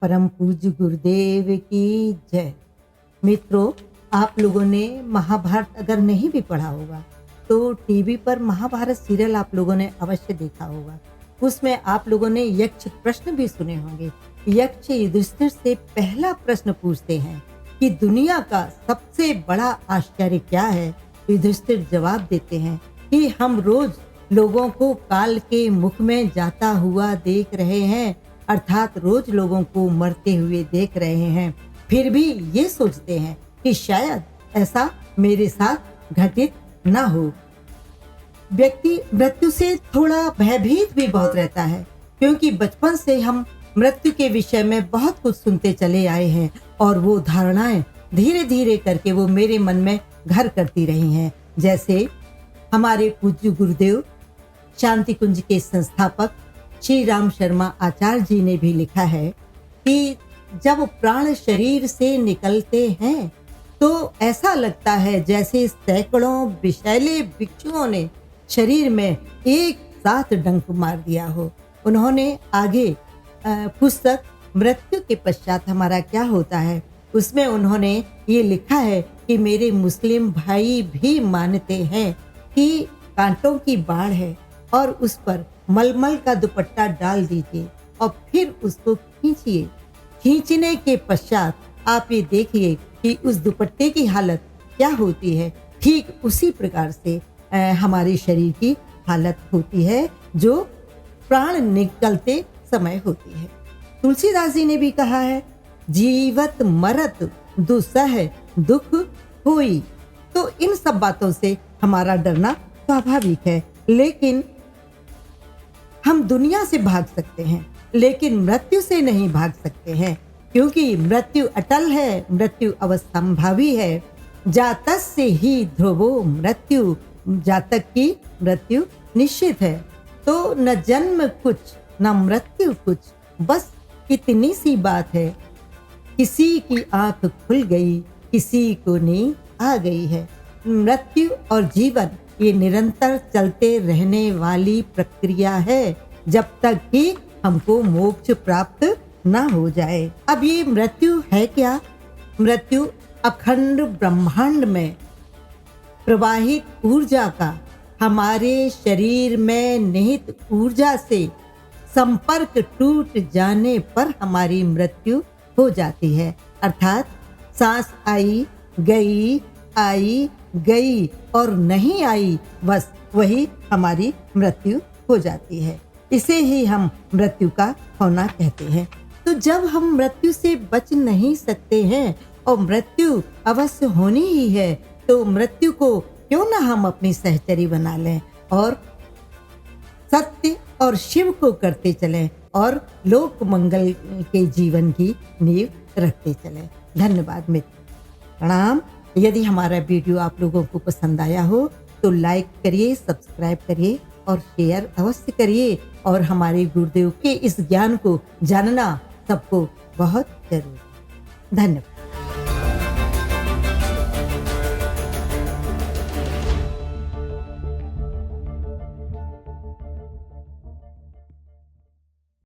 परम पूज्य गुरुदेव की जय। मित्रों, आप लोगों ने महाभारत अगर नहीं भी पढ़ा होगा तो टीवी पर महाभारत सीरियल आप लोगों ने अवश्य देखा होगा। उसमें आप लोगों ने यक्ष प्रश्न भी सुने होंगे। यक्ष युधिष्ठिर से पहला प्रश्न पूछते हैं कि दुनिया का सबसे बड़ा आश्चर्य क्या है। युधिष्ठिर जवाब देते हैं कि हम रोज लोगों को काल के मुख में जाता हुआ देख रहे हैं, अर्थात रोज लोगों को मरते हुए देख रहे हैं, फिर भी ये सोचते हैं कि शायद ऐसा मेरे साथ घटित ना हो। व्यक्ति मृत्यु से थोड़ा भयभीत भी बहुत रहता है, क्योंकि बचपन से हम मृत्यु के विषय में बहुत कुछ सुनते चले आए हैं और वो धारणाएं धीरे धीरे करके वो मेरे मन में घर करती रही हैं। जैसे हमारे पूज्य गुरुदेव शांति कुंज के संस्थापक श्री राम शर्मा आचार्य जी ने भी लिखा है कि जब प्राण शरीर से निकलते हैं तो ऐसा लगता है जैसे सैकड़ों विषैले बिच्छुओं ने शरीर में एक साथ डंक मार दिया हो। उन्होंने आगे पुस्तक मृत्यु के पश्चात हमारा क्या होता है उसमें उन्होंने ये लिखा है कि मेरे मुस्लिम भाई भी मानते हैं कि कांटों की बाढ़ है और उस पर मलमल का दुपट्टा डाल दीजिए और फिर उसको खींचिए। खींचने के पश्चात आप ये देखिए कि उस दुपट्टे की हालत क्या होती है। ठीक उसी प्रकार से हमारे शरीर की हालत होती है जो प्राण निकलते समय होती है। तुलसीदास जी ने भी कहा है, जीवत मरत दुसह दुख होई। तो इन सब बातों से हमारा डरना स्वाभाविक है, लेकिन हम दुनिया से भाग सकते हैं लेकिन मृत्यु से नहीं भाग सकते हैं, क्योंकि मृत्यु अटल है, मृत्यु अवसंभावी है। जातस्य ही ध्रुवो मृत्यु, जातक की मृत्यु निश्चित है। तो न जन्म कुछ न मृत्यु कुछ, बस इतनी सी बात है। किसी की आंख खुल गई, किसी को नींद आ गई है। मृत्यु और जीवन ये निरंतर चलते रहने वाली प्रक्रिया है, जब तक कि हमको मोक्ष प्राप्त ना हो जाए। अब ये मृत्यु है क्या? मृत्यु अखंड ब्रह्मांड में प्रवाहित ऊर्जा का हमारे शरीर में निहित ऊर्जा से संपर्क टूट जाने पर हमारी मृत्यु हो जाती है। अर्थात सांस आई गई और नहीं आई, बस वही हमारी मृत्यु हो जाती है। इसे ही हम मृत्यु का होना कहते हैं। तो जब हम मृत्यु से बच नहीं सकते हैं और मृत्यु अवश्य होनी ही है, तो मृत्यु को क्यों ना हम अपनी सहचरी बना लें और सत्य और शिव को करते चलें और लोक मंगल के जीवन की नींव रखते चलें। धन्यवाद मित्र, प्रणाम। यदि हमारा वीडियो आप लोगों को पसंद आया हो तो लाइक करिए, सब्सक्राइब करिए और शेयर अवश्य करिए। और हमारे गुरुदेव के इस ज्ञान को जानना सबको बहुत जरूरी है। धन्यवाद।